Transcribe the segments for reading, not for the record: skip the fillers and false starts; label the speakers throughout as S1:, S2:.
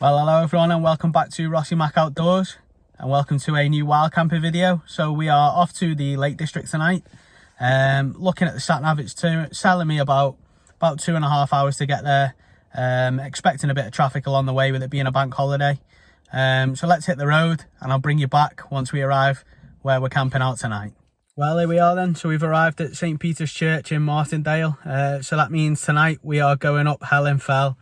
S1: Well, hello everyone and welcome back to Rossi Mac Outdoors and welcome to a new wild camping video. So we are off to the Lake District tonight. Looking at the sat nav, it's telling me about 2.5 hours to get there. Expecting a bit of traffic along the way with it being a bank holiday. So let's hit the road and I'll bring you back once we arrive where we're camping out tonight. Well, here we are then. So we've arrived at St. Peter's Church in Martindale. So that means tonight we are going up Hallin Fell.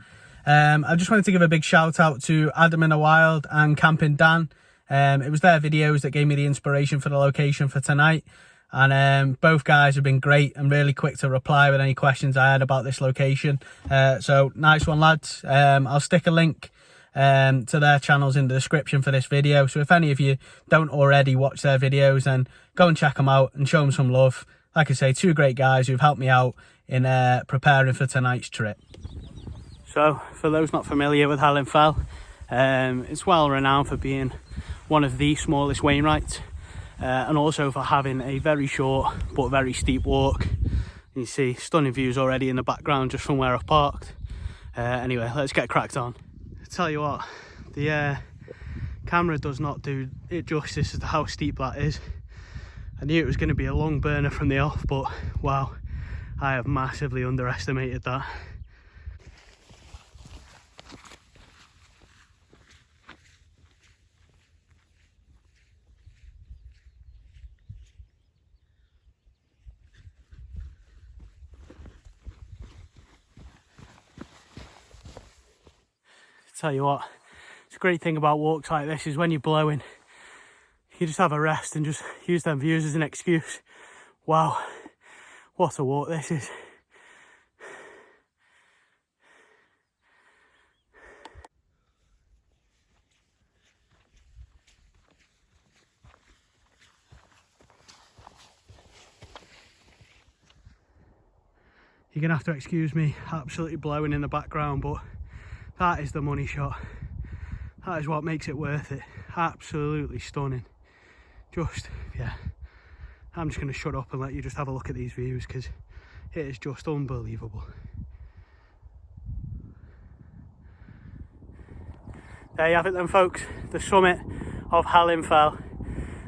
S1: I just wanted to give a big shout out to Adam in the Wild and Camping Dan. It was their videos that gave me the inspiration for the location for tonight. And both guys have been great and really quick to reply with any questions I had about this location. So nice one, lads. I'll stick a link to their channels in the description for this video. So if any of you don't already watch their videos, then go and check them out and show them some love. Like I say, two great guys who've helped me out in preparing for tonight's trip. So, for those not familiar with Hallin Fell, it's well renowned for being one of the smallest Wainwrights and also for having a very short but very steep walk. You see stunning views already in the background just from where I've parked. Anyway, let's get cracked on. I tell you what, the camera does not do it justice as to how steep that is. I knew it was going to be a long burner from the off, but wow, I have massively underestimated that. Tell you what, it's a great thing about walks like this is when you're blowing, you just have a rest and just use them views as an excuse. Wow, what a walk this is. You're gonna have to excuse me absolutely blowing in the background, but that is the money shot. That is what makes it worth it. Absolutely stunning. Just, yeah. I'm just going to shut up and let you just have a look at these views because it is just unbelievable. There you have it then, folks. The summit of Hallin Fell.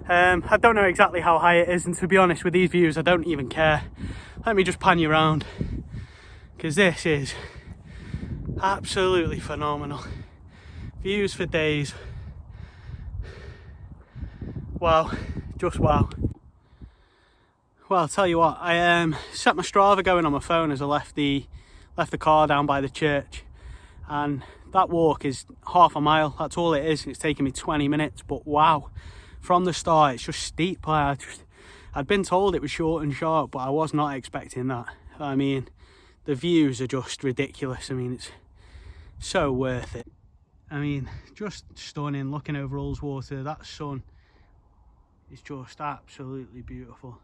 S1: I don't know exactly how high it is, and to be honest with these views, I don't even care. Let me just pan you around because this is absolutely phenomenal. Views for days. Wow, just wow. Well, I'll tell you what, I set my Strava going on my phone as I left the car down by the church, and that walk is half a mile. That's all it is. It's taken me 20 minutes, but wow, from the start it's just steep. I'd been told it was short and sharp, but I was not expecting that. I mean, the views are just ridiculous. I mean, it's so worth it. I mean, just stunning. Looking over Ullswater, that sun is just absolutely beautiful.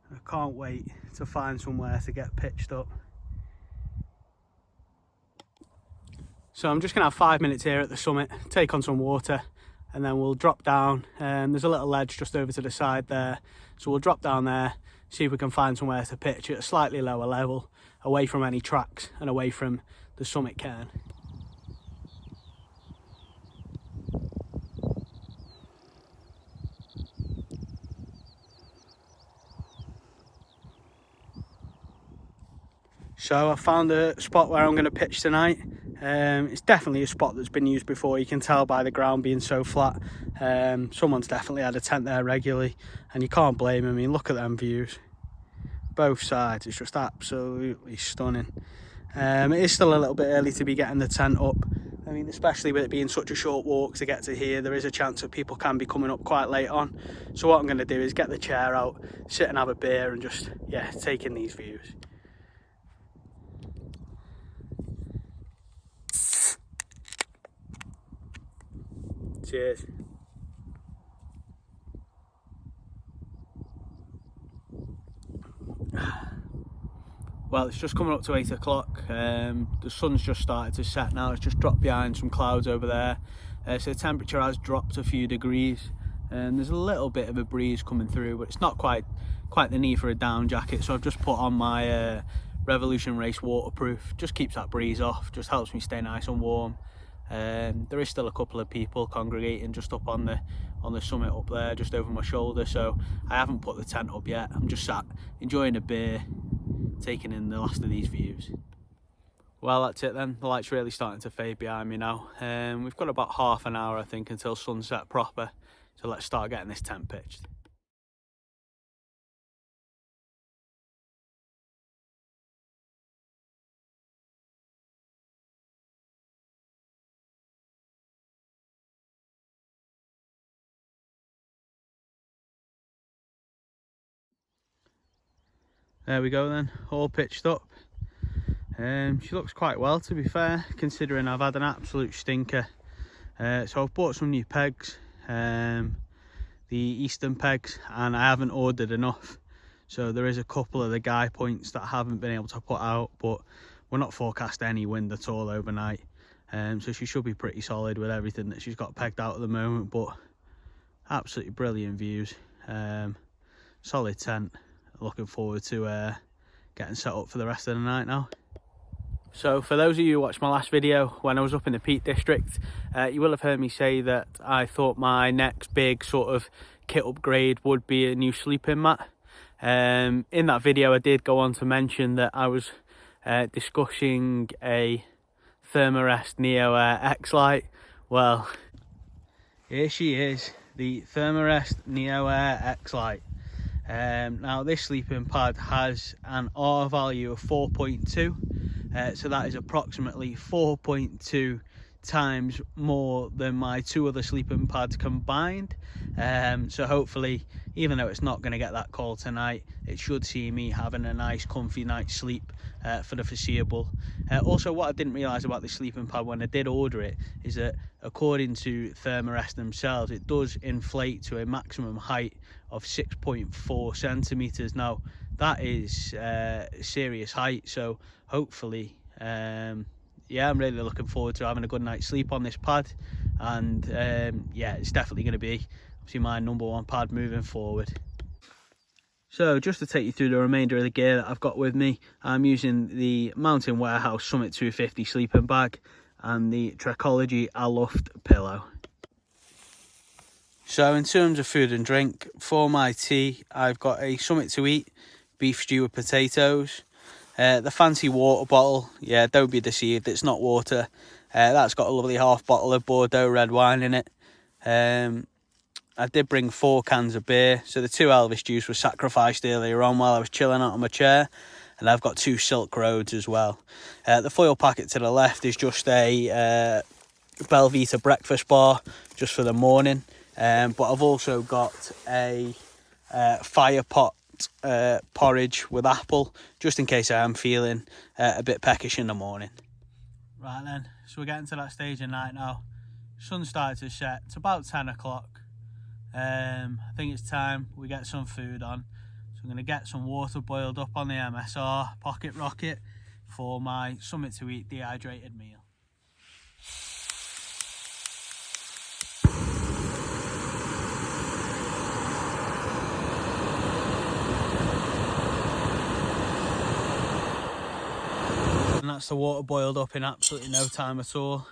S1: I can't wait to find somewhere to get pitched up. So I'm just gonna have 5 minutes here at the summit, take on some water, and then we'll drop down. There's a little ledge just over to the side there, so we'll drop down there, see if we can find somewhere to pitch at a slightly lower level, away from any tracks and away from the summit cairn. So I found a spot where I'm going to pitch tonight. It's definitely a spot that's been used before. You can tell by the ground being so flat. Someone's definitely had a tent there regularly, and you can't blame them. I mean, look at them views. Both sides, it's just absolutely stunning. It is still a little bit early to be getting the tent up. I mean, especially with it being such a short walk to get to here, there is a chance that people can be coming up quite late on. So what I'm going to do is get the chair out, sit and have a beer and just, yeah, take in these views. Cheers. Well, it's just coming up to 8 o'clock. The sun's just started to set now. It's just dropped behind some clouds over there. So the temperature has dropped a few degrees. And there's a little bit of a breeze coming through, but it's not quite the need for a down jacket. So I've just put on my Revolution Race waterproof. Just keeps that breeze off. Just helps me stay nice and warm. There is still a couple of people congregating just up on the summit up there, just over my shoulder, so I haven't put the tent up yet. I'm just sat enjoying a beer, taking in the last of these views. Well, that's it then. The light's really starting to fade behind me now. We've got about half an hour, I think, until sunset proper, so let's start getting this tent pitched. There we go then, all pitched up. She looks quite well, to be fair, considering I've had an absolute stinker. So I've bought some new pegs, the Eastern pegs, and I haven't ordered enough. So there is a couple of the guy points that I haven't been able to put out, but we're not forecast any wind at all overnight. So she should be pretty solid with everything that she's got pegged out at the moment, but absolutely brilliant views. Solid tent. Looking forward to getting set up for the rest of the night now. So for those of you who watched my last video when I was up in the Peak District, you will have heard me say that I thought my next big sort of kit upgrade would be a new sleeping mat. In that video I did go on to mention that I was discussing a Thermarest Neo Air X-Lite. Well, here she is, the Thermarest Neo Air X-Lite. Now this sleeping pad has an R value of 4.2, so that is approximately 4.2 times more than my two other sleeping pads combined. So hopefully, even though it's not going to get that cold tonight, it should see me having a nice comfy night's sleep for the foreseeable. Also, what I didn't realise about the sleeping pad when I did order it is that according to Thermarest themselves, it does inflate to a maximum height of 6.4 centimetres. Now that is serious height, so hopefully yeah, I'm really looking forward to having a good night's sleep on this pad, and yeah, it's definitely going to be obviously my #1 pad moving forward. So just to take you through the remainder of the gear that I've got with me, I'm using the Mountain Warehouse Summit 250 sleeping bag and the Trekology Aloft pillow. So in terms of food and drink, for my tea I've got a Summit to Eat beef stew with potatoes. The fancy water bottle, yeah, don't be deceived, it's not water. That's got a lovely half bottle of Bordeaux red wine in it. I did bring 4 cans of beer, so the 2 Elvis juice was sacrificed earlier on while I was chilling out on my chair, and I've got 2 Silk Roads as well. The foil packet to the left is just a Belvita breakfast bar, just for the morning, but I've also got a fire pot porridge with apple, just in case I am feeling a bit peckish in the morning. Right then, so we're getting to that stage of night now. Sun started to set, it's about 10 o'clock. I think it's time we get some food on, so I'm going to get some water boiled up on the MSR pocket rocket for my Summit to Eat dehydrated meal. And that's the water boiled up in absolutely no time at all.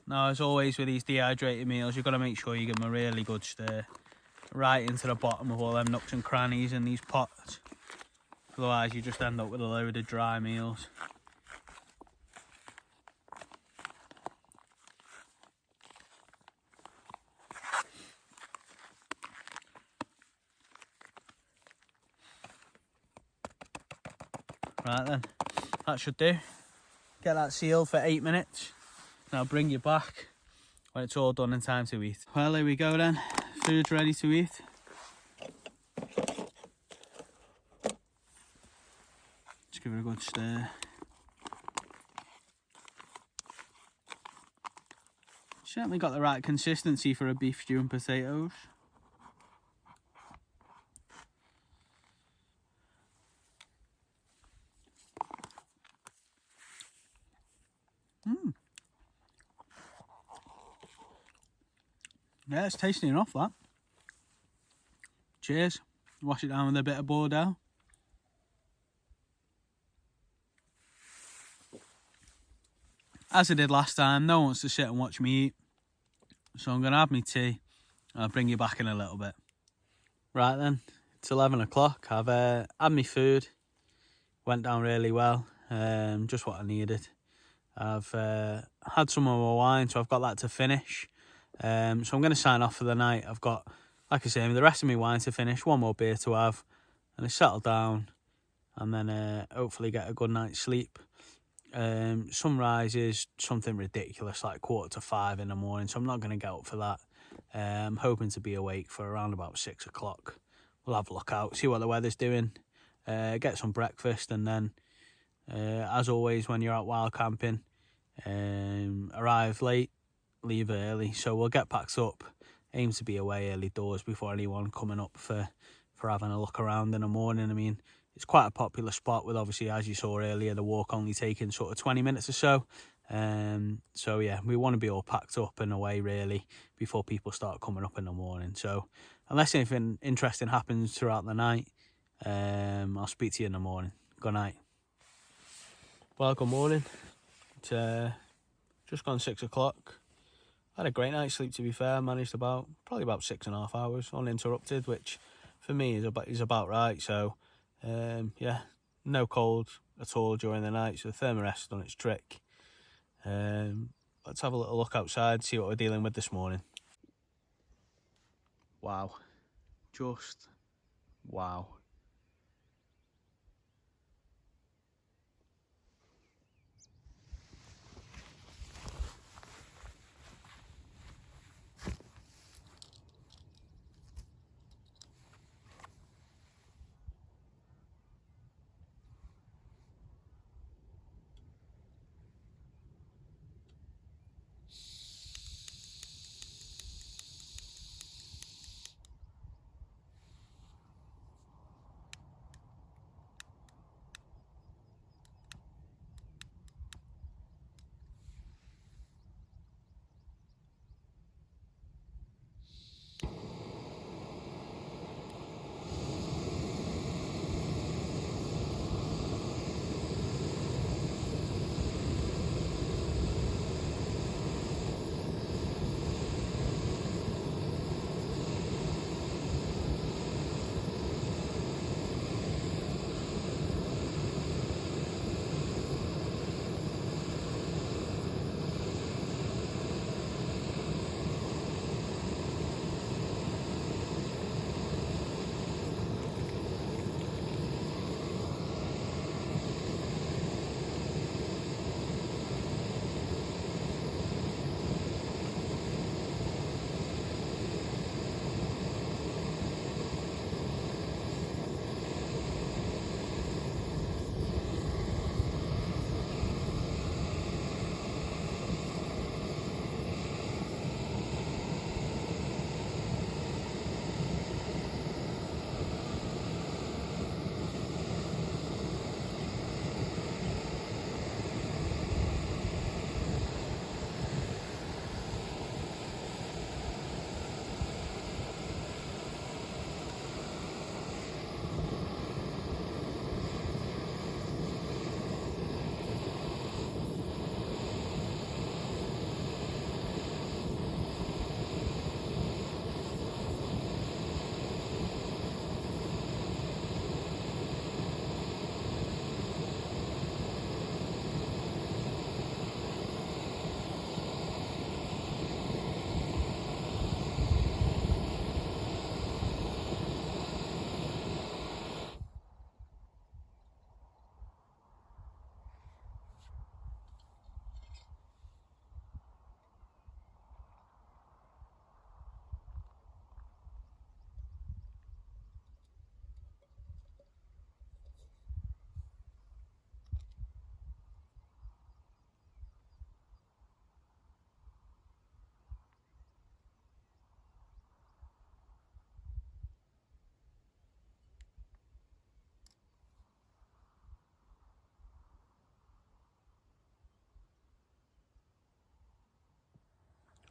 S1: Now, as always with these dehydrated meals, you've got to make sure you give them a really good stir right into the bottom of all them nooks and crannies in these pots. Otherwise you just end up with a load of dry meals. Right then, that should do. Get that sealed for 8 minutes. And I'll bring you back when it's all done and time to eat. Well, here we go then. Food's ready to eat. Just give it a good stir. Certainly got the right consistency for a beef stew and potatoes. Yeah, it's tasty enough, that. Cheers. Wash it down with a bit of Bordeaux. As I did last time, no one wants to sit and watch me eat. So I'm going to have my tea. I'll bring you back in a little bit. Right then, it's 11 o'clock. I've had my food. Went down really well. Just what I needed. I've had some of my wine, so I've got that to finish. So I'm going to sign off for the night. I've got, like I say, the rest of my wine to finish, one more beer to have, and I settle down, and then hopefully get a good night's sleep. Sunrise is something ridiculous, like 4:45 in the morning, so I'm not going to get up for that. I'm hoping to be awake for around about 6 o'clock. We'll have a look out, see what the weather's doing, get some breakfast, and then, as always, when you're out wild camping, arrive late, leave early. So we'll get packed up, aim to be away early doors before anyone coming up for having a look around in the morning. I mean, it's quite a popular spot with, obviously, as you saw earlier, the walk only taking sort of 20 minutes or so. So yeah, we want to be all packed up and away really before people start coming up in the morning. So unless anything interesting happens throughout the night, I'll speak to you in the morning. Good night. Well, good morning. It's just gone 6 o'clock. I had a great night's sleep, to be fair. Managed probably about 6.5 hours uninterrupted, which for me is about right. So yeah, no cold at all during the night, so the thermarest's done its trick. Let's have a little look outside, see what we're dealing with this morning. Wow, just wow.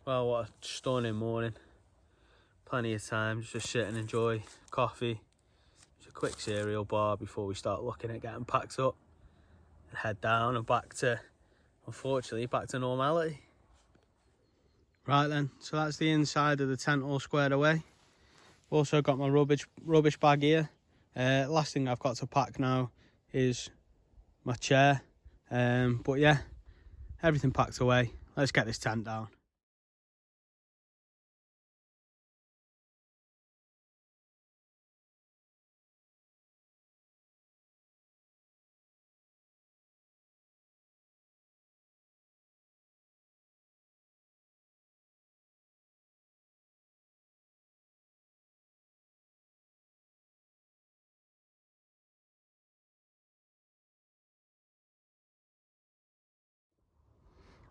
S1: Well, what a stunning morning. plenty of time just to sit and enjoy coffee, just a quick cereal bar before we start looking at getting packed up and head down and back to, unfortunately, back to normality. Right then, so that's the inside of the tent all squared away. Also got my rubbish bag here. Last thing I've got to pack now is my chair. But yeah, everything packed away. Let's get this tent down.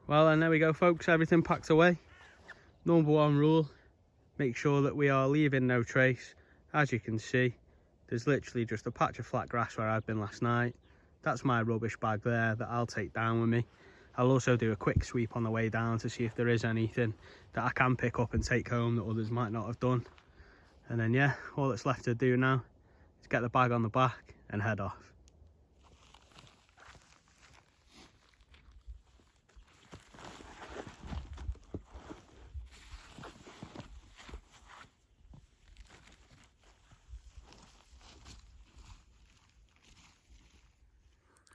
S1: Well, and there we go, folks, everything packed away. Number one rule, make sure that we are leaving no trace. As you can see, there's literally just a patch of flat grass where I've been last night. That's my rubbish bag there that I'll take down with me. I'll also do a quick sweep on the way down to see if there is anything that I can pick up and take home that others might not have done. And then yeah, all that's left to do now is get the bag on the back and head off.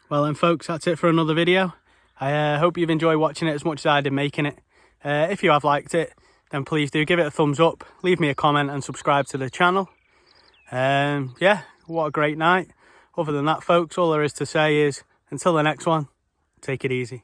S1: Well then folks, that's it for another video. I hope you've enjoyed watching it as much as I did making it. If you have liked it, then please do give it a thumbs up, leave me a comment and subscribe to the channel. Yeah, what a great night. Other than that folks, all there is to say is, until the next one, take it easy.